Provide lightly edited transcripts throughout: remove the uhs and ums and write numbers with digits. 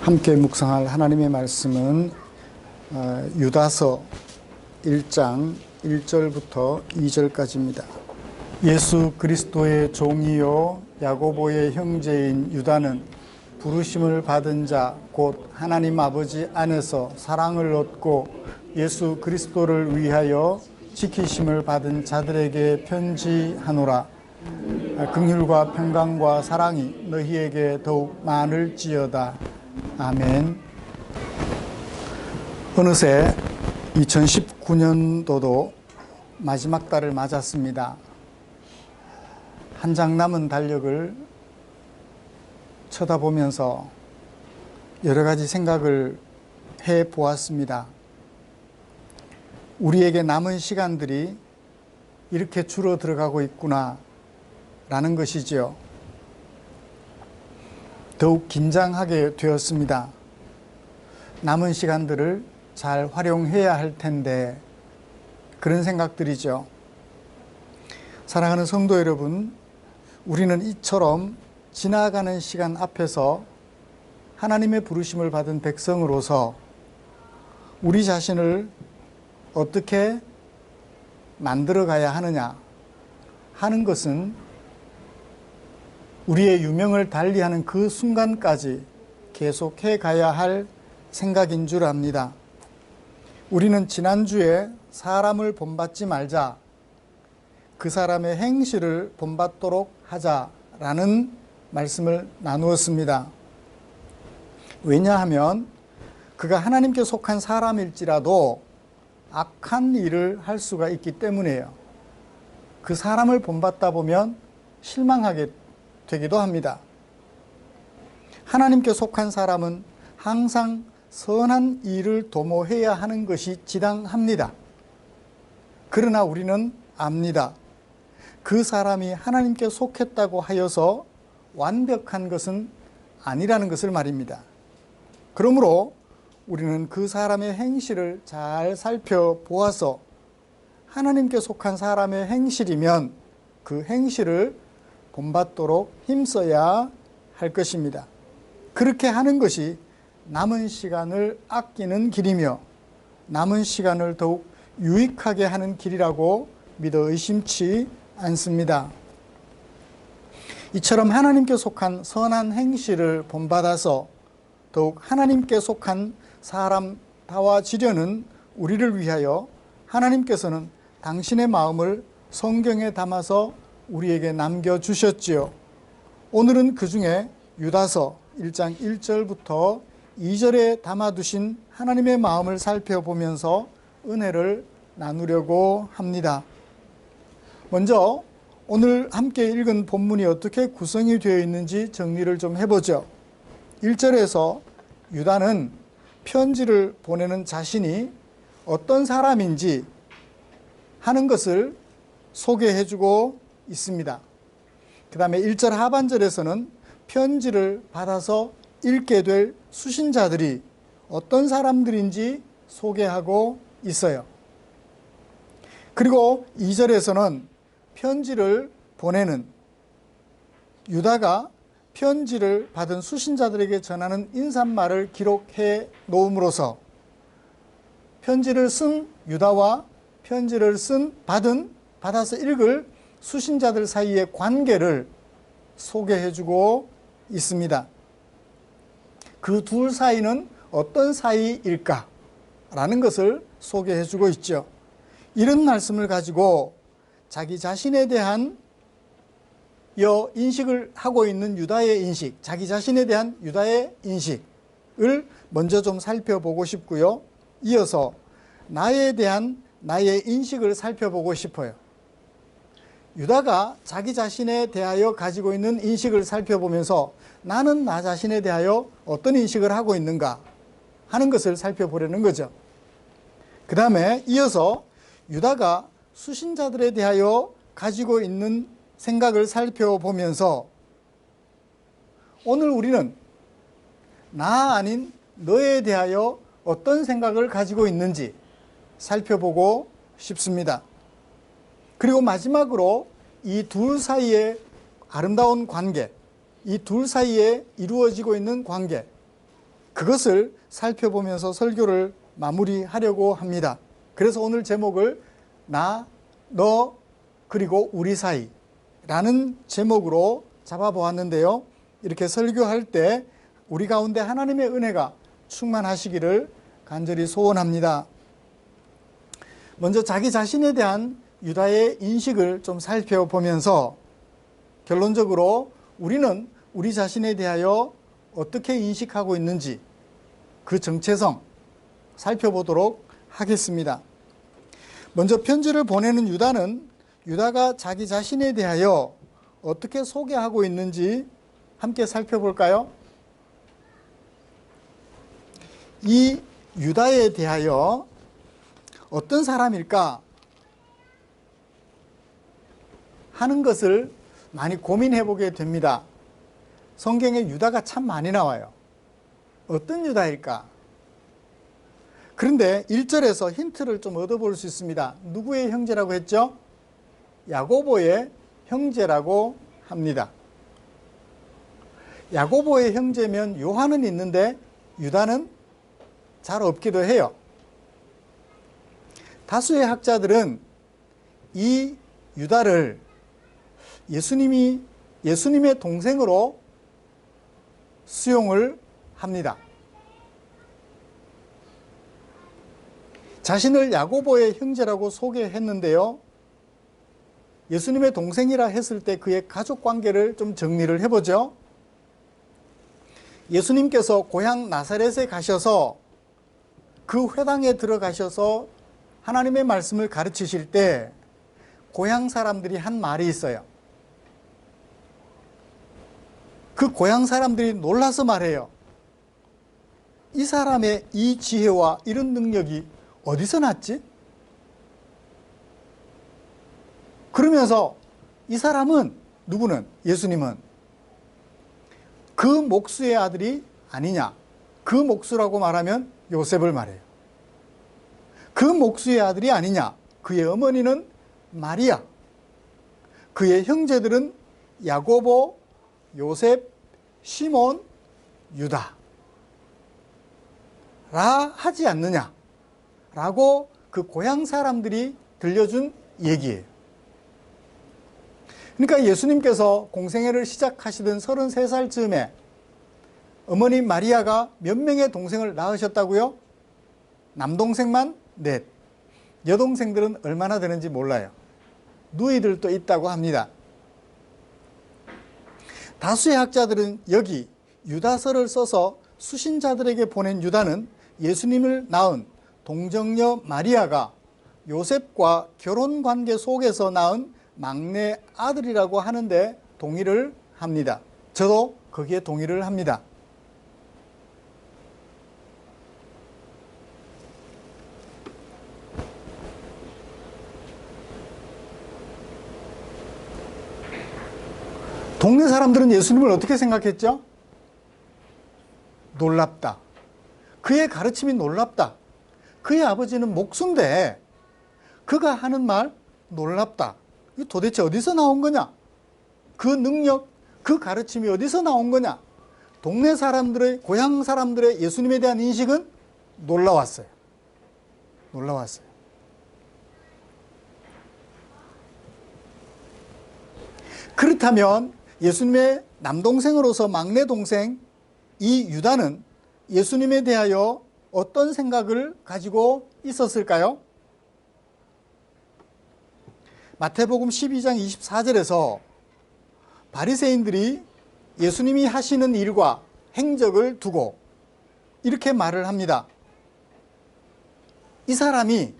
함께 묵상할 하나님의 말씀은 유다서 1장 1절부터 2절까지입니다. 예수 그리스도의 종이요 야고보의 형제인 유다는 부르심을 받은 자 곧 하나님 아버지 안에서 사랑을 얻고 예수 그리스도를 위하여 지키심을 받은 자들에게 편지하노라. 긍휼과 평강과 사랑이 너희에게 더욱 많을지어다. 아멘. 어느새 2019년도도 마지막 달을 맞았습니다. 한 장 남은 달력을 쳐다보면서 여러 가지 생각을 해 보았습니다. 우리에게 남은 시간들이 이렇게 줄어들어가고 있구나 라는 것이지요. 더욱 긴장하게 되었습니다. 남은 시간들을 잘 활용해야 할 텐데 그런 생각들이죠. 사랑하는 성도 여러분, 우리는 이처럼 지나가는 시간 앞에서 하나님의 부르심을 받은 백성으로서 우리 자신을 어떻게 만들어 가야 하느냐 하는 것은 우리의 유명을 달리하는 그 순간까지 계속해 가야 할 생각인 줄 압니다. 우리는 지난주에 사람을 본받지 말자, 그 사람의 행실을 본받도록 하자라는 말씀을 나누었습니다. 왜냐하면 그가 하나님께 속한 사람일지라도 악한 일을 할 수가 있기 때문이에요. 그 사람을 본받다 보면 실망하게 되기도 합니다. 하나님께 속한 사람은 항상 선한 일을 도모해야 하는 것이 지당합니다. 그러나 우리는 압니다. 그 사람이 하나님께 속했다고 하여서 완벽한 것은 아니라는 것을 말입니다. 그러므로 우리는 그 사람의 행실을 잘 살펴보아서 하나님께 속한 사람의 행실이면 그 행실을 본받도록 힘써야 할 것입니다. 그렇게 하는 것이 남은 시간을 아끼는 길이며 남은 시간을 더욱 유익하게 하는 길이라고 믿어 의심치 않습니다. 이처럼 하나님께 속한 선한 행실을 본받아서 더욱 하나님께 속한 사람다워지려는 우리를 위하여 하나님께서는 당신의 마음을 성경에 담아서 우리에게 남겨주셨지요. 오늘은 그 중에 유다서 1장 1절부터 2절에 담아두신 하나님의 마음을 살펴보면서 은혜를 나누려고 합니다. 먼저 오늘 함께 읽은 본문이 어떻게 구성이 되어 있는지 정리를 좀 해보죠. 1절에서 유다는 편지를 보내는 자신이 어떤 사람인지 하는 것을 소개해주고 있습니다. 그 다음에 1절 하반절에서는 편지를 받아서 읽게 될 수신자들이 어떤 사람들인지 소개하고 있어요. 그리고 2절에서는 편지를 보내는 유다가 편지를 받은 수신자들에게 전하는 인사말을 기록해 놓음으로써 편지를 쓴 유다와 편지를 받아서 읽을 수신자들 사이의 관계를 소개해주고 있습니다. 그 둘 사이는 어떤 사이일까라는 것을 소개해주고 있죠. 이런 말씀을 가지고 자기 자신에 대한 인식을 하고 있는 유다의 인식, 자기 자신에 대한 유다의 인식을 먼저 좀 살펴보고 싶고요. 이어서 나에 대한 나의 인식을 살펴보고 싶어요. 유다가 자기 자신에 대하여 가지고 있는 인식을 살펴보면서 나는 나 자신에 대하여 어떤 인식을 하고 있는가 하는 것을 살펴보려는 거죠. 그 다음에 이어서 유다가 수신자들에 대하여 가지고 있는 생각을 살펴보면서 오늘 우리는 나 아닌 너에 대하여 어떤 생각을 가지고 있는지 살펴보고 싶습니다. 그리고 마지막으로 이 둘 사이의 아름다운 관계, 이 둘 사이에 이루어지고 있는 관계, 그것을 살펴보면서 설교를 마무리하려고 합니다. 그래서 오늘 제목을 나, 너, 그리고 우리 사이라는 제목으로 잡아보았는데요. 이렇게 설교할 때 우리 가운데 하나님의 은혜가 충만하시기를 간절히 소원합니다. 먼저 자기 자신에 대한 유다의 인식을 좀 살펴보면서 결론적으로 우리는 우리 자신에 대하여 어떻게 인식하고 있는지 그 정체성 살펴보도록 하겠습니다. 먼저 편지를 보내는 유다가 자기 자신에 대하여 어떻게 소개하고 있는지 함께 살펴볼까요? 이 유다에 대하여 어떤 사람일까 하는 것을 많이 고민해 보게 됩니다. 성경에 유다가 참 많이 나와요. 어떤 유다일까? 그런데 1절에서 힌트를 좀 얻어볼 수 있습니다. 누구의 형제라고 했죠? 야고보의 형제라고 합니다. 야고보의 형제면 요한은 있는데 유다는 잘 없기도 해요. 다수의 학자들은 이 유다를 예수님의 동생으로 수용을 합니다. 자신을 야고보의 형제라고 소개했는데요. 예수님의 동생이라 했을 때 그의 가족 관계를 좀 정리를 해보죠. 예수님께서 고향 나사렛에 가셔서 그 회당에 들어가셔서 하나님의 말씀을 가르치실 때 고향 사람들이 한 말이 있어요. 그 고향 사람들이 놀라서 말해요. 이 사람의 이 지혜와 이런 능력이 어디서 났지? 그러면서 이 사람은 누구는? 예수님은 그 목수의 아들이 아니냐? 그 목수라고 말하면 요셉을 말해요. 그 목수의 아들이 아니냐? 그의 어머니는 마리아. 그의 형제들은 야고보, 요셉, 시몬, 유다. 라 하지 않느냐? 라고 그 고향 사람들이 들려준 얘기예요. 그러니까 예수님께서 공생애를 시작하시던 33살 즈음에 어머니 마리아가 몇 명의 동생을 낳으셨다고요? 남동생만 넷. 여동생들은 얼마나 되는지 몰라요. 누이들도 있다고 합니다. 다수의 학자들은 여기 유다서를 써서 수신자들에게 보낸 유다는 예수님을 낳은 동정녀 마리아가 요셉과 결혼관계 속에서 낳은 막내 아들이라고 하는데 동의를 합니다. 저도 거기에 동의를 합니다. 동네 사람들은 예수님을 어떻게 생각했죠? 놀랍다. 그의 가르침이 놀랍다. 그의 아버지는 목수인데 그가 하는 말 놀랍다. 이 도대체 어디서 나온 거냐? 그 능력, 그 가르침이 어디서 나온 거냐? 동네 사람들의, 고향 사람들의 예수님에 대한 인식은 놀라웠어요. 놀라웠어요. 그렇다면 예수님의 남동생으로서 막내 동생 이 유다는 예수님에 대하여 어떤 생각을 가지고 있었을까요? 마태복음 12장 24절에서 바리새인들이 예수님이 하시는 일과 행적을 두고 이렇게 말을 합니다. 이 사람이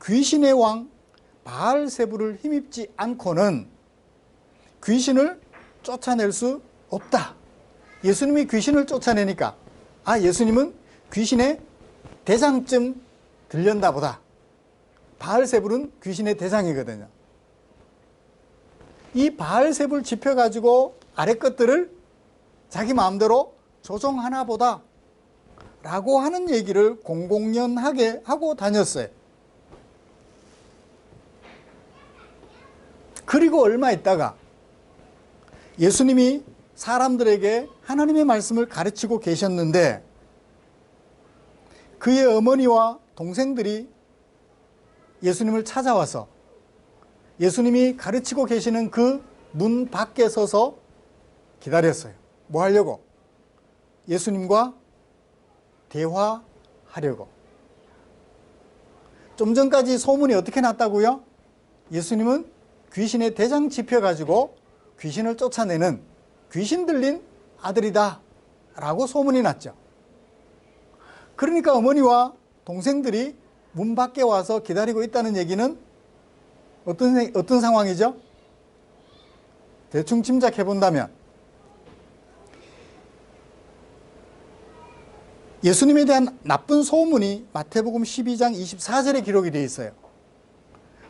귀신의 왕 바알세부를 힘입지 않고는 귀신을 쫓아낼 수 없다. 예수님이 귀신을 쫓아내니까 예수님은 귀신의 대장쯤 들렸나 보다. 바알세불은 귀신의 대장이거든요. 이 바알세불 짚혀가지고 아래 것들을 자기 마음대로 조종하나 보다 라고 하는 얘기를 공공연하게 하고 다녔어요. 그리고 얼마 있다가 예수님이 사람들에게 하나님의 말씀을 가르치고 계셨는데 그의 어머니와 동생들이 예수님을 찾아와서 예수님이 가르치고 계시는 그 문 밖에 서서 기다렸어요. 뭐 하려고? 예수님과 대화하려고. 좀 전까지 소문이 어떻게 났다고요? 예수님은 귀신의 대장 짚혀가지고 귀신을 쫓아내는 귀신 들린 아들이다 라고 소문이 났죠. 그러니까 어머니와 동생들이 문 밖에 와서 기다리고 있다는 얘기는 어떤 상황이죠? 대충 짐작해 본다면 예수님에 대한 나쁜 소문이 마태복음 12장 24절에 기록이 되어 있어요.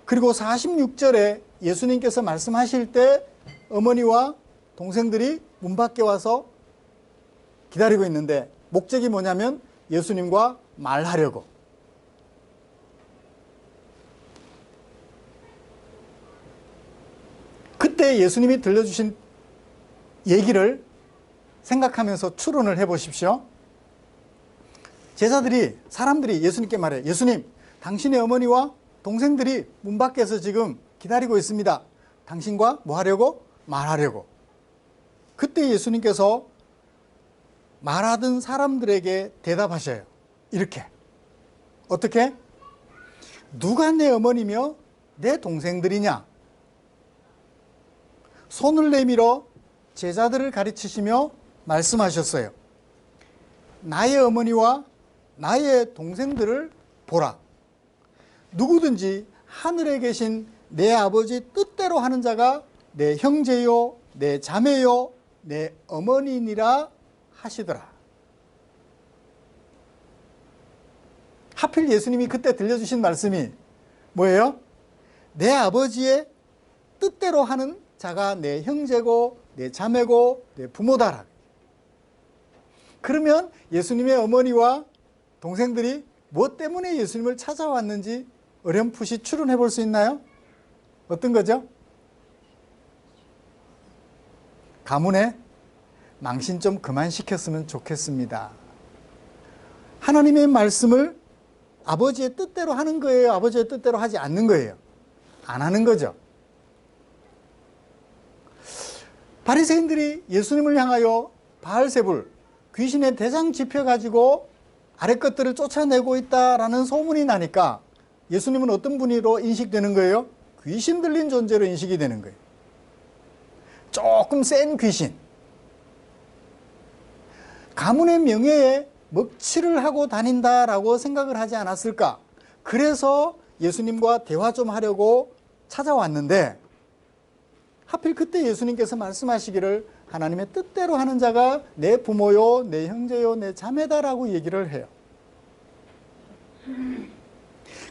그리고 46절에 예수님께서 말씀하실 때 어머니와 동생들이 문 밖에 와서 기다리고 있는데 목적이 뭐냐면 예수님과 말하려고. 그때 예수님이 들려주신 얘기를 생각하면서 추론을 해보십시오. 제자들이, 사람들이 예수님께 말해요. 예수님, 당신의 어머니와 동생들이 문 밖에서 지금 기다리고 있습니다. 당신과 뭐 하려고? 말하려고. 그때 예수님께서 말하던 사람들에게 대답하셔요. 이렇게. 어떻게? 누가 내 어머니며 내 동생들이냐? 손을 내밀어 제자들을 가르치시며 말씀하셨어요. 나의 어머니와 나의 동생들을 보라. 누구든지 하늘에 계신 내 아버지 뜻대로 하는 자가 내 형제요, 내 자매요, 내 어머니니라 하시더라. 하필 예수님이 그때 들려주신 말씀이 뭐예요? 내 아버지의 뜻대로 하는 자가 내 형제고 내 자매고 내 부모다라. 그러면 예수님의 어머니와 동생들이 무엇 때문에 예수님을 찾아왔는지 어렴풋이 추론해 볼 수 있나요? 어떤 거죠? 가문에 망신 좀 그만 시켰으면 좋겠습니다. 하나님의 말씀을 아버지의 뜻대로 하는 거예요? 아버지의 뜻대로 하지 않는 거예요? 안 하는 거죠. 바리새인들이 예수님을 향하여 바알세불, 귀신의 대장 짚혀가지고 아랫 것들을 쫓아내고 있다라는 소문이 나니까 예수님은 어떤 분으로 인식되는 거예요? 귀신 들린 존재로 인식이 되는 거예요. 조금 센 귀신. 가문의 명예에 먹칠을 하고 다닌다라고 생각을 하지 않았을까? 그래서 예수님과 대화 좀 하려고 찾아왔는데 하필 그때 예수님께서 말씀하시기를 하나님의 뜻대로 하는 자가 내 부모요, 내 형제요, 내 자매다라고 얘기를 해요.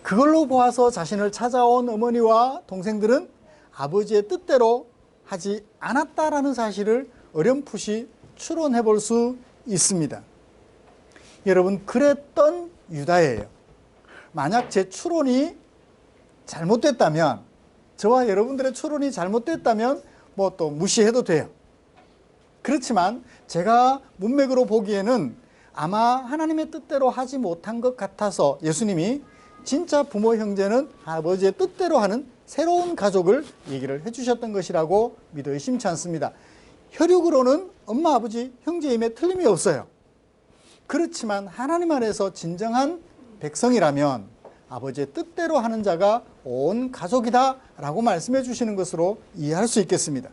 그걸로 보아서 자신을 찾아온 어머니와 동생들은 아버지의 뜻대로 하지 않았다라는 사실을 어렴풋이 추론해 볼 수 있습니다. 여러분, 그랬던 유다예요. 만약 제 추론이 잘못됐다면, 저와 여러분들의 추론이 잘못됐다면 뭐 또 무시해도 돼요. 그렇지만 제가 문맥으로 보기에는 아마 하나님의 뜻대로 하지 못한 것 같아서 예수님이 진짜 부모 형제는 아버지의 뜻대로 하는 새로운 가족을 얘기를 해주셨던 것이라고 믿어 의심치 않습니다. 혈육으로는 엄마, 아버지, 형제임에 틀림이 없어요. 그렇지만 하나님 안에서 진정한 백성이라면 아버지의 뜻대로 하는 자가 온 가족이다 라고 말씀해 주시는 것으로 이해할 수 있겠습니다.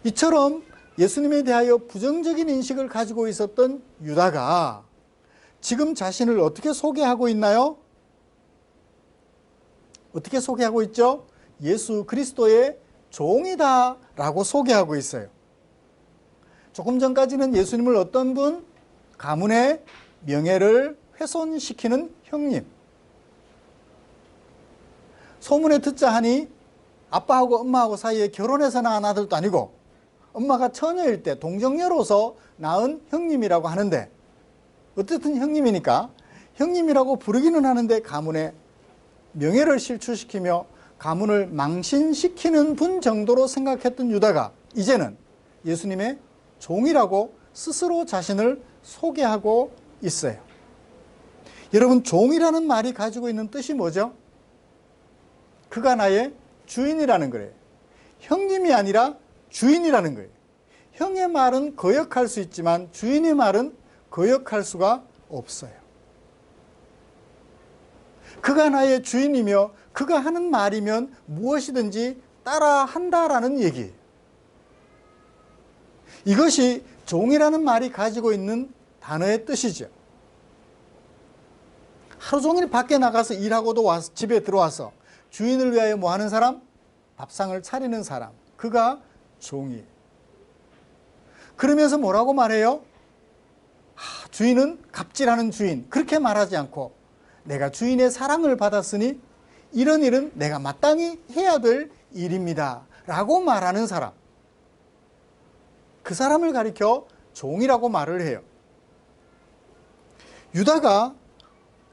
이처럼 예수님에 대하여 부정적인 인식을 가지고 있었던 유다가 지금 자신을 어떻게 소개하고 있나요? 어떻게 소개하고 있죠? 예수 그리스도의 종이다 라고 소개하고 있어요. 조금 전까지는 예수님을 어떤 분? 가문의 명예를 훼손시키는 형님. 소문에 듣자 하니 아빠하고 엄마하고 사이에 결혼해서 낳은 아들도 아니고 엄마가 처녀일 때 동정녀로서 낳은 형님이라고 하는데 어쨌든 형님이니까 형님이라고 부르기는 하는데 가문의 명예를 실추시키며 가문을 망신시키는 분 정도로 생각했던 유다가 이제는 예수님의 종이라고 스스로 자신을 소개하고 있어요. 여러분, 종이라는 말이 가지고 있는 뜻이 뭐죠? 그가 나의 주인이라는 거예요. 형님이 아니라 주인이라는 거예요. 형의 말은 거역할 수 있지만 주인의 말은 거역할 수가 없어요. 그가 나의 주인이며 그가 하는 말이면 무엇이든지 따라한다라는 얘기예요. 이것이 종이라는 말이 가지고 있는 단어의 뜻이죠. 하루 종일 밖에 나가서 일하고도 와서 집에 들어와서 주인을 위하여 뭐 하는 사람? 밥상을 차리는 사람. 그가 종이에요. 그러면서 뭐라고 말해요? 주인은 갑질하는 주인. 그렇게 말하지 않고 내가 주인의 사랑을 받았으니 이런 일은 내가 마땅히 해야 될 일입니다 라고 말하는 사람. 그 사람을 가리켜 종이라고 말을 해요. 유다가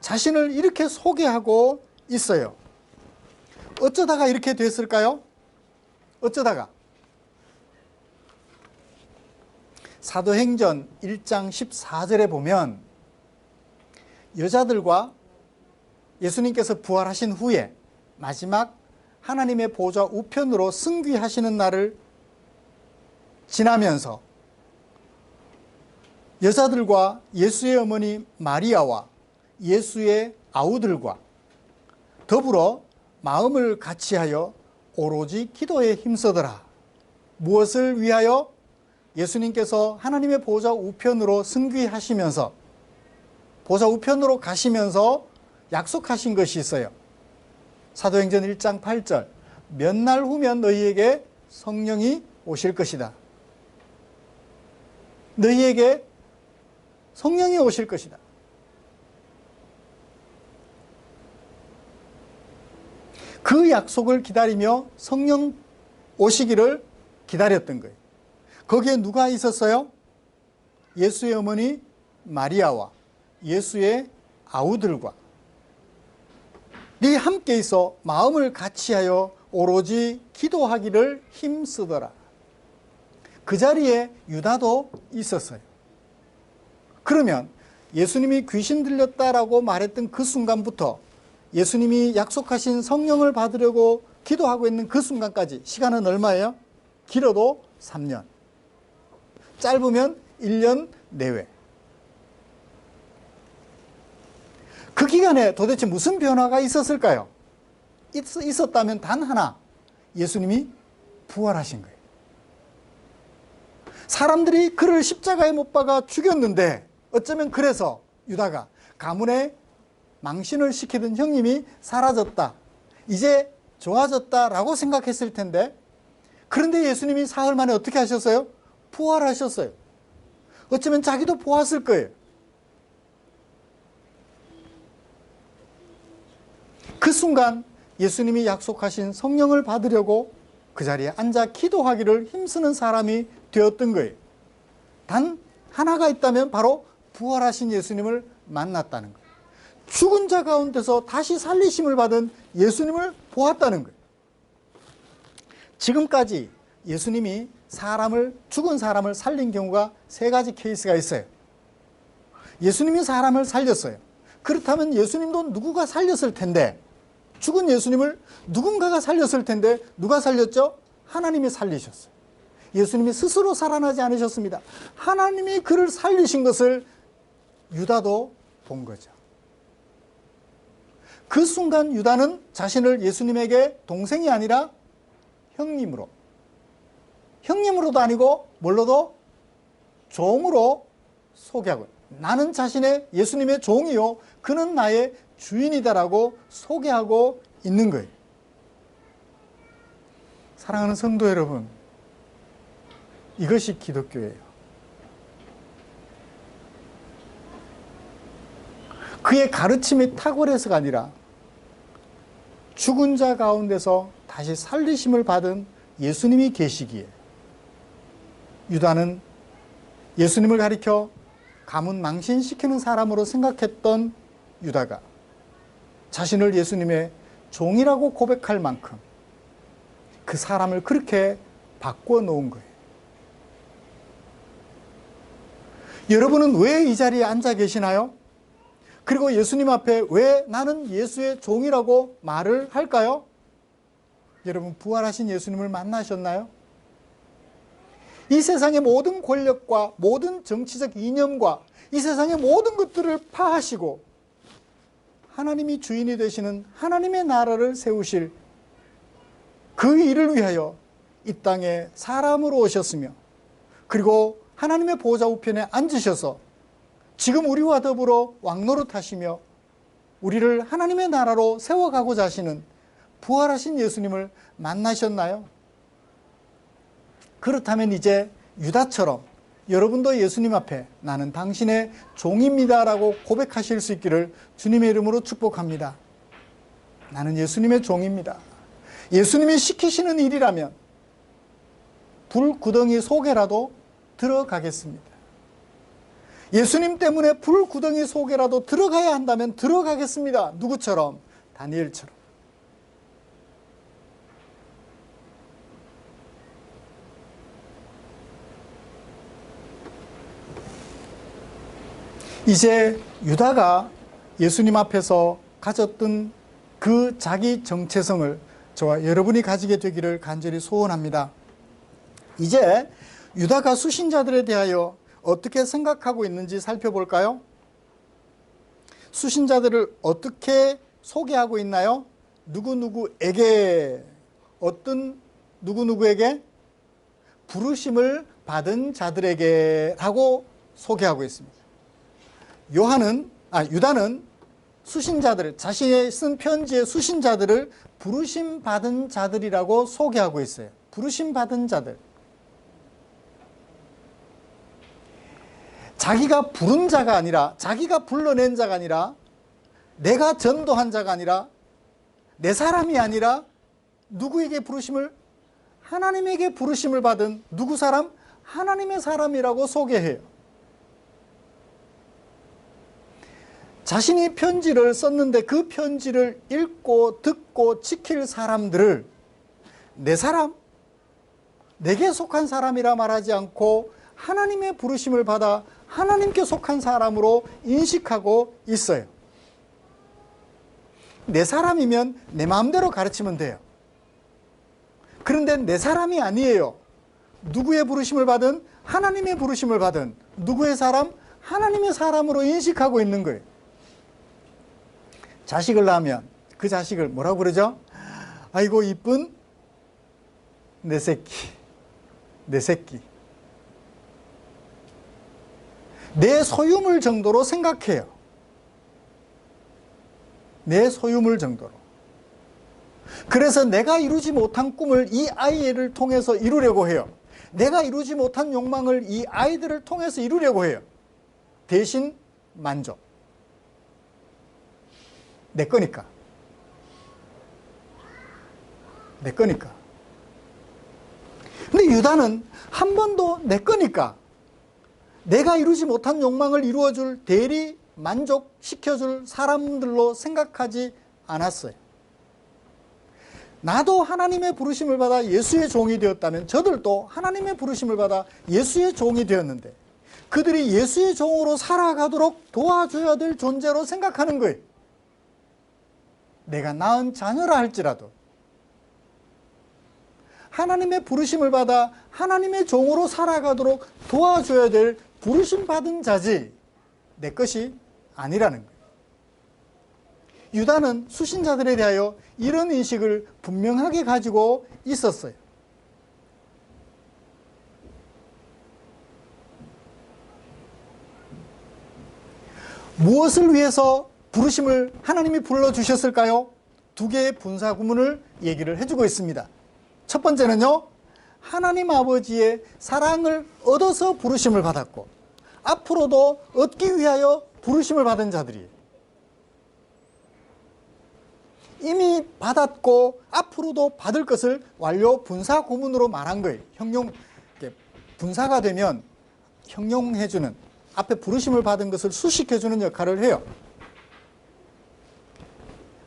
자신을 이렇게 소개하고 있어요. 어쩌다가 이렇게 됐을까요? 어쩌다가? 사도행전 1장 14절에 보면 여자들과 예수님께서 부활하신 후에 마지막 하나님의 보좌 우편으로 승귀하시는 날을 지나면서 여자들과 예수의 어머니 마리아와 예수의 아우들과 더불어 마음을 같이하여 오로지 기도에 힘쓰더라. 무엇을 위하여? 예수님께서 하나님의 보좌 우편으로 승귀하시면서 보좌 우편으로 가시면서 약속하신 것이 있어요. 사도행전 1장 8절 몇 날 후면 너희에게 성령이 오실 것이다. 너희에게 성령이 오실 것이다. 그 약속을 기다리며 성령 오시기를 기다렸던 거예요. 거기에 누가 있었어요? 예수의 어머니 마리아와 예수의 아우들과 함께 있어 마음을 같이하여 오로지 기도하기를 힘쓰더라. 그 자리에 유다도 있었어요. 그러면 예수님이 귀신 들렸다라고 말했던 그 순간부터 예수님이 약속하신 성령을 받으려고 기도하고 있는 그 순간까지 시간은 얼마예요? 길어도 3년, 짧으면 1년 내외. 그 기간에 도대체 무슨 변화가 있었을까요? 있었다면 단 하나, 예수님이 부활하신 거예요. 사람들이 그를 십자가에 못 박아 죽였는데 어쩌면 그래서 유다가 가문에 망신을 시키던 형님이 사라졌다, 이제 좋아졌다라고 생각했을 텐데, 그런데 예수님이 사흘 만에 어떻게 하셨어요? 부활하셨어요. 어쩌면 자기도 보았을 거예요. 그 순간 예수님이 약속하신 성령을 받으려고 그 자리에 앉아 기도하기를 힘쓰는 사람이 되었던 거예요. 단 하나가 있다면 바로 부활하신 예수님을 만났다는 거예요. 죽은 자 가운데서 다시 살리심을 받은 예수님을 보았다는 거예요. 지금까지 예수님이 죽은 사람을 살린 경우가 3가지 케이스가 있어요. 예수님이 사람을 살렸어요. 그렇다면 예수님도 누구가 살렸을 텐데, 죽은 예수님을 누군가가 살렸을 텐데 누가 살렸죠? 하나님이 살리셨어요. 예수님이 스스로 살아나지 않으셨습니다. 하나님이 그를 살리신 것을 유다도 본 거죠. 그 순간 유다는 자신을 예수님에게 동생이 아니라 형님으로도 아니고 뭘로도? 종으로 소개하고, 나는 자신의 예수님의 종이요 그는 나의 주인이다라고 소개하고 있는 거예요. 사랑하는 성도 여러분, 이것이 기독교예요. 그의 가르침이 탁월해서가 아니라 죽은 자 가운데서 다시 살리심을 받은 예수님이 계시기에 유다는 예수님을 가리켜 가문 망신시키는 사람으로 생각했던 유다가 자신을 예수님의 종이라고 고백할 만큼 그 사람을 그렇게 바꿔 놓은 거예요. 여러분은 왜 이 자리에 앉아 계시나요? 그리고 예수님 앞에 왜 나는 예수의 종이라고 말을 할까요? 여러분, 부활하신 예수님을 만나셨나요? 이 세상의 모든 권력과 모든 정치적 이념과 이 세상의 모든 것들을 파하시고 하나님이 주인이 되시는 하나님의 나라를 세우실 그 일을 위하여 이 땅에 사람으로 오셨으며, 그리고 하나님의 보좌 우편에 앉으셔서 지금 우리와 더불어 왕노릇하시며 우리를 하나님의 나라로 세워가고자 하시는 부활하신 예수님을 만나셨나요? 그렇다면 이제 유다처럼 여러분도 예수님 앞에 나는 당신의 종입니다 라고 고백하실 수 있기를 주님의 이름으로 축복합니다. 나는 예수님의 종입니다. 예수님이 시키시는 일이라면 불구덩이 속에라도 들어가겠습니다. 예수님 때문에 불구덩이 속에라도 들어가야 한다면 들어가겠습니다. 누구처럼? 다니엘처럼. 이제 유다가 예수님 앞에서 가졌던 그 자기 정체성을 저와 여러분이 가지게 되기를 간절히 소원합니다. 이제 유다가 수신자들에 대하여 어떻게 생각하고 있는지 살펴볼까요? 수신자들을 어떻게 소개하고 있나요? 누구누구에게, 어떤 누구누구에게? 부르심을 받은 자들에게 라고 소개하고 있습니다. 유다는 수신자들을, 자신의 쓴 편지의 수신자들을 부르심 받은 자들이라고 소개하고 있어요. 부르심 받은 자들. 자기가 부른 자가 아니라, 자기가 불러낸 자가 아니라, 내가 전도한 자가 아니라, 내 사람이 아니라 누구에게 부르심을? 하나님에게 부르심을 받은 누구 사람? 하나님의 사람이라고 소개해요. 자신이 편지를 썼는데 그 편지를 읽고 듣고 지킬 사람들을 내 사람, 내게 속한 사람이라 말하지 않고 하나님의 부르심을 받아 하나님께 속한 사람으로 인식하고 있어요. 내 사람이면 내 마음대로 가르치면 돼요. 그런데 내 사람이 아니에요. 누구의 부르심을 받은? 하나님의 부르심을 받은 누구의 사람? 하나님의 사람으로 인식하고 있는 거예요. 자식을 낳으면 그 자식을 뭐라고 그러죠? 아이고 이쁜 내 새끼, 내 새끼. 내 소유물 정도로 생각해요. 내 소유물 정도로. 그래서 내가 이루지 못한 꿈을 이 아이를 통해서 이루려고 해요. 내가 이루지 못한 욕망을 이 아이들을 통해서 이루려고 해요. 대신 만족. 내 거니까. 내 거니까. 근데 유다는 한 번도 내 거니까, 내가 이루지 못한 욕망을 이루어줄, 대리 만족시켜줄 사람들로 생각하지 않았어요. 나도 하나님의 부르심을 받아 예수의 종이 되었다면 저들도 하나님의 부르심을 받아 예수의 종이 되었는데 그들이 예수의 종으로 살아가도록 도와줘야 될 존재로 생각하는 거예요. 내가 낳은 자녀라 할지라도 하나님의 부르심을 받아 하나님의 종으로 살아가도록 도와줘야 될 부르심 받은 자지 내 것이 아니라는 거예요. 유다는 수신자들에 대하여 이런 인식을 분명하게 가지고 있었어요. 무엇을 위해서 부르심을 하나님이 불러주셨을까요? 두 개의 분사 구문을 얘기를 해주고 있습니다. 첫 번째는요, 하나님 아버지의 사랑을 얻어서 부르심을 받았고 앞으로도 얻기 위하여 부르심을 받은 자들이에요. 이미 받았고 앞으로도 받을 것을 완료 분사 구문으로 말한 거예요. 분사가 되면 형용해주는, 앞에 부르심을 받은 것을 수식해주는 역할을 해요.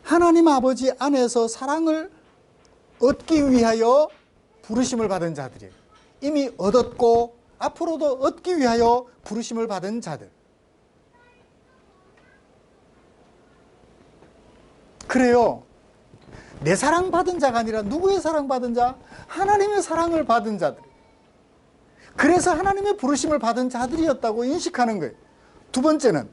하나님 아버지 안에서 사랑을 얻기 위하여 부르심을 받은 자들이에요. 이미 얻었고 앞으로도 얻기 위하여 부르심을 받은 자들. 그래요. 내 사랑받은 자가 아니라 누구의 사랑받은 자? 하나님의 사랑을 받은 자들. 그래서 하나님의 부르심을 받은 자들이었다고 인식하는 거예요. 두 번째는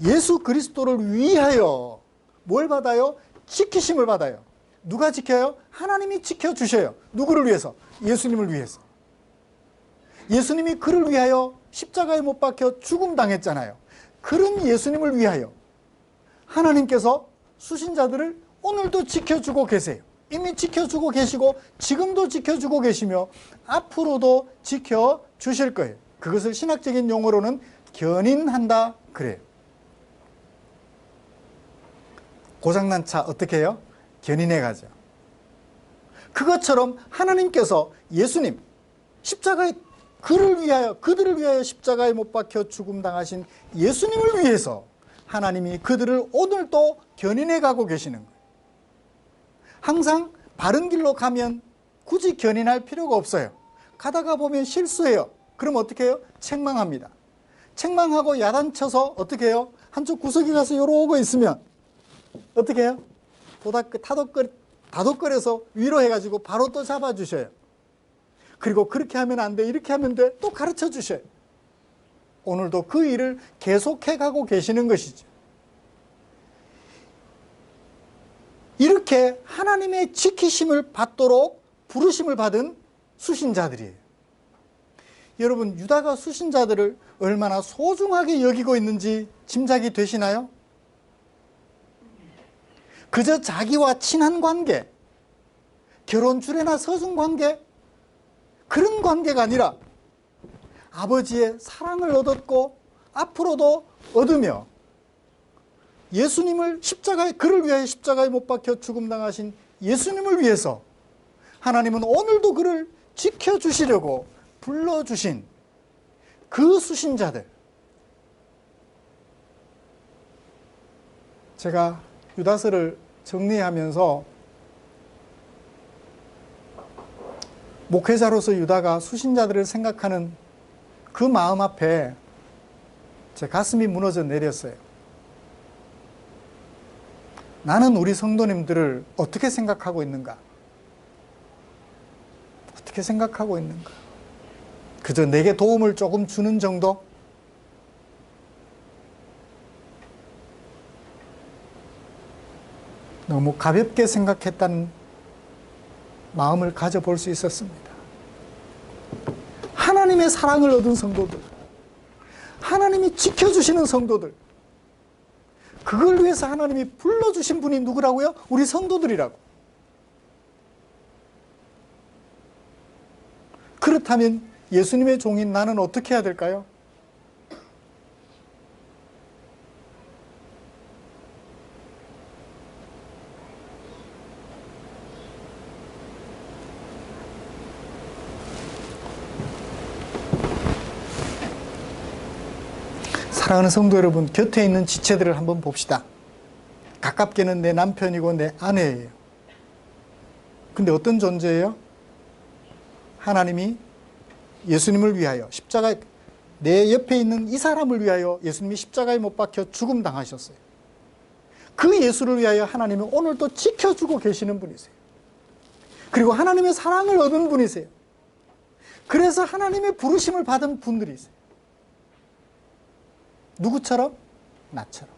예수 그리스도를 위하여 뭘 받아요? 지키심을 받아요. 누가 지켜요? 하나님이 지켜주셔요. 누구를 위해서? 예수님을 위해서. 예수님이 그를 위하여 십자가에 못 박혀 죽음당했잖아요. 그런 예수님을 위하여 하나님께서 수신자들을 오늘도 지켜주고 계세요. 이미 지켜주고 계시고 지금도 지켜주고 계시며 앞으로도 지켜주실 거예요. 그것을 신학적인 용어로는 견인한다 그래요. 고장난 차 어떻게 해요? 견인해 가죠. 그것처럼 하나님께서 예수님 십자가에 그들을 위하여 십자가에 못 박혀 죽음당하신 예수님을 위해서 하나님이 그들을 오늘도 견인해 가고 계시는 거예요. 항상 바른 길로 가면 굳이 견인할 필요가 없어요. 가다가 보면 실수해요. 그럼 어떻게 해요? 책망합니다. 책망하고 야단쳐서 어떻게 해요? 한쪽 구석에 가서 요러고 있으면 어떻게 해요? 다독거려서 위로해가지고 바로 또 잡아주셔요. 그리고 그렇게 하면 안 돼, 이렇게 하면 돼, 또 가르쳐 주셔요. 오늘도 그 일을 계속해 가고 계시는 것이죠. 이렇게 하나님의 지키심을 받도록 부르심을 받은 수신자들이에요. 여러분, 유다가 수신자들을 얼마나 소중하게 여기고 있는지 짐작이 되시나요? 그저 자기와 친한 관계, 결혼 주례나 서중 관계, 그런 관계가 아니라 아버지의 사랑을 얻었고 앞으로도 얻으며 예수님을 그를 위하여 십자가에 못 박혀 죽음당하신 예수님을 위해서 하나님은 오늘도 그를 지켜주시려고 불러주신 그 수신자들. 제가 유다서를 정리하면서 목회자로서 유다가 수신자들을 생각하는 그 마음 앞에 제 가슴이 무너져 내렸어요. 나는 우리 성도님들을 어떻게 생각하고 있는가? 어떻게 생각하고 있는가? 그저 내게 도움을 조금 주는 정도? 너무 가볍게 생각했다는 마음을 가져볼 수 있었습니다. 하나님의 사랑을 얻은 성도들, 하나님이 지켜주시는 성도들, 그걸 위해서 하나님이 불러주신 분이 누구라고요? 우리 성도들이라고. 그렇다면 예수님의 종인 나는 어떻게 해야 될까요? 사랑하는 성도 여러분, 곁에 있는 지체들을 한번 봅시다. 가깝게는 내 남편이고 내 아내예요. 근데 어떤 존재예요? 하나님이 예수님을 위하여 십자가에, 내 옆에 있는 이 사람을 위하여 예수님이 십자가에 못 박혀 죽음당하셨어요. 그 예수를 위하여 하나님이 오늘도 지켜주고 계시는 분이세요. 그리고 하나님의 사랑을 얻은 분이세요. 그래서 하나님의 부르심을 받은 분들이세요. 누구처럼? 나처럼.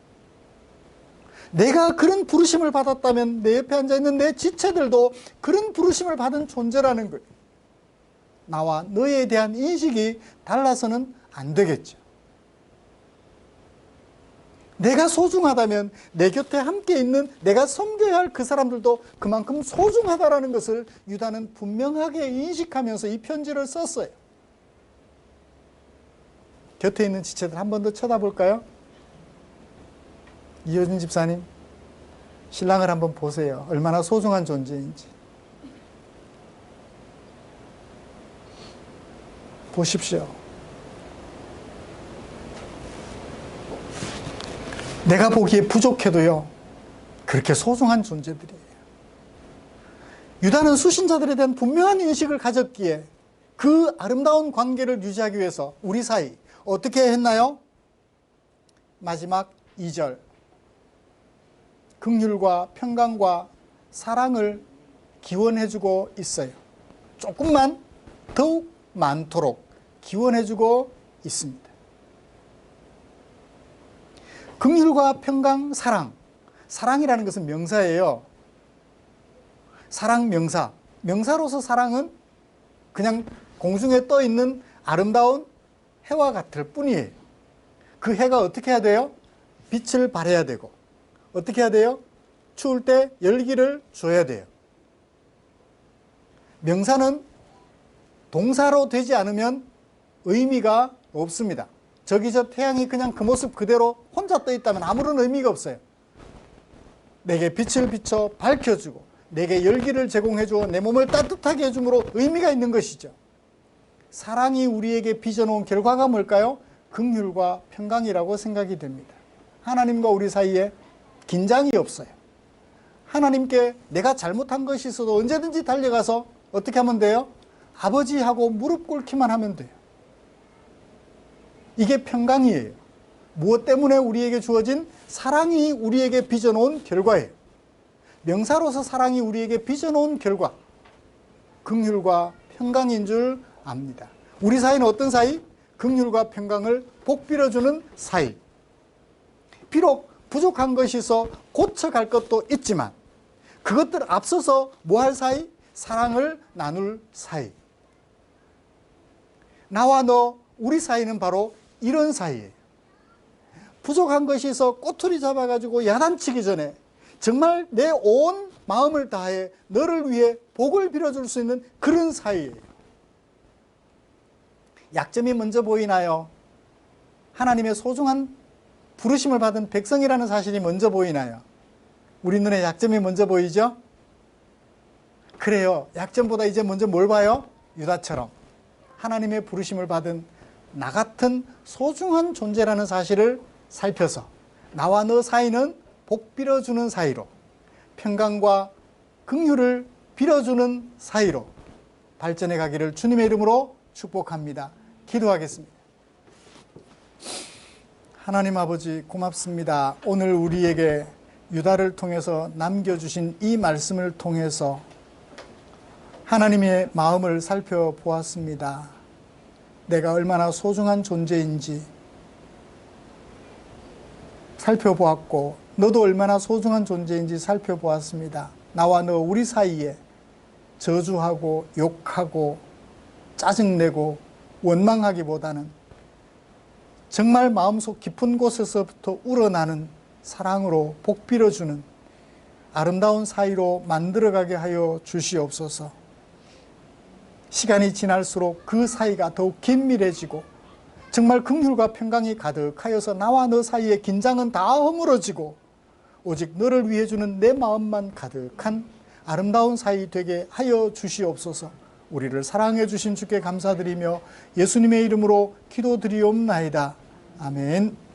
내가 그런 부르심을 받았다면 내 옆에 앉아있는 내 지체들도 그런 부르심을 받은 존재라는 거예요. 나와 너에 대한 인식이 달라서는 안 되겠죠. 내가 소중하다면 내 곁에 함께 있는 내가 섬겨야 할 그 사람들도 그만큼 소중하다라는 것을 유다는 분명하게 인식하면서 이 편지를 썼어요. 곁에 있는 지체들 한 번 더 쳐다볼까요? 이효진 집사님, 신랑을 한번 보세요. 얼마나 소중한 존재인지. 보십시오. 내가 보기에 부족해도요, 그렇게 소중한 존재들이에요. 유다는 수신자들에 대한 분명한 인식을 가졌기에 그 아름다운 관계를 유지하기 위해서 우리 사이 어떻게 했나요? 마지막 2절 긍휼과 평강과 사랑을 기원해주고 있어요. 조금만 더욱 많도록 기원해주고 있습니다. 긍휼과 평강, 사랑. 사랑이라는 것은 명사예요. 사랑 명사. 명사로서 사랑은 그냥 공중에 떠 있는 아름다운 해와 같을 뿐이에요. 그 해가 어떻게 해야 돼요? 빛을 발해야 되고, 어떻게 해야 돼요? 추울 때 열기를 줘야 돼요. 명사는 동사로 되지 않으면 의미가 없습니다. 저기 저 태양이 그냥 그 모습 그대로 혼자 떠 있다면 아무런 의미가 없어요. 내게 빛을 비춰 밝혀주고 내게 열기를 제공해주어 내 몸을 따뜻하게 해줌으로 의미가 있는 것이죠. 사랑이 우리에게 빚어놓은 결과가 뭘까요? 긍휼과 평강이라고 생각이 됩니다. 하나님과 우리 사이에 긴장이 없어요. 하나님께 내가 잘못한 것이 있어도 언제든지 달려가서 어떻게 하면 돼요? 아버지하고 무릎 꿇기만 하면 돼요. 이게 평강이에요. 무엇 때문에 우리에게 주어진 사랑이 우리에게 빚어놓은 결과예요. 명사로서 사랑이 우리에게 빚어놓은 결과, 긍휼과 평강인 줄 압니다. 우리 사이는 어떤 사이? 긍휼과 평강을 복빌어주는 사이. 비록 부족한 것이 있어 고쳐갈 것도 있지만 그것들 앞서서 뭐 할 사이? 사랑을 나눌 사이. 나와 너, 우리 사이는 바로 이런 사이예요. 부족한 것이 있어 꼬투리 잡아가지고 야단치기 전에 정말 내 온 마음을 다해 너를 위해 복을 빌어줄 수 있는 그런 사이예요. 약점이 먼저 보이나요? 하나님의 소중한 부르심을 받은 백성이라는 사실이 먼저 보이나요? 우리 눈에 약점이 먼저 보이죠? 그래요. 약점보다 이제 먼저 뭘 봐요? 유다처럼 하나님의 부르심을 받은 나 같은 소중한 존재라는 사실을 살펴서 나와 너 사이는 복 빌어주는 사이로, 평강과 긍휼을 빌어주는 사이로 발전해 가기를 주님의 이름으로 축복합니다. 기도하겠습니다. 하나님 아버지 고맙습니다. 오늘 우리에게 유다를 통해서 남겨주신 이 말씀을 통해서 하나님의 마음을 살펴보았습니다. 내가 얼마나 소중한 존재인지 살펴보았고 너도 얼마나 소중한 존재인지 살펴보았습니다. 나와 너 우리 사이에 저주하고 욕하고 짜증내고 원망하기보다는 정말 마음속 깊은 곳에서부터 우러나는 사랑으로 복 빌어주는 아름다운 사이로 만들어가게 하여 주시옵소서. 시간이 지날수록 그 사이가 더욱 긴밀해지고 정말 긍휼과 평강이 가득하여서 나와 너 사이의 긴장은 다 허물어지고 오직 너를 위해 주는 내 마음만 가득한 아름다운 사이 되게 하여 주시옵소서. 우리를 사랑해 주신 주께 감사드리며 예수님의 이름으로 기도드리옵나이다. 아멘.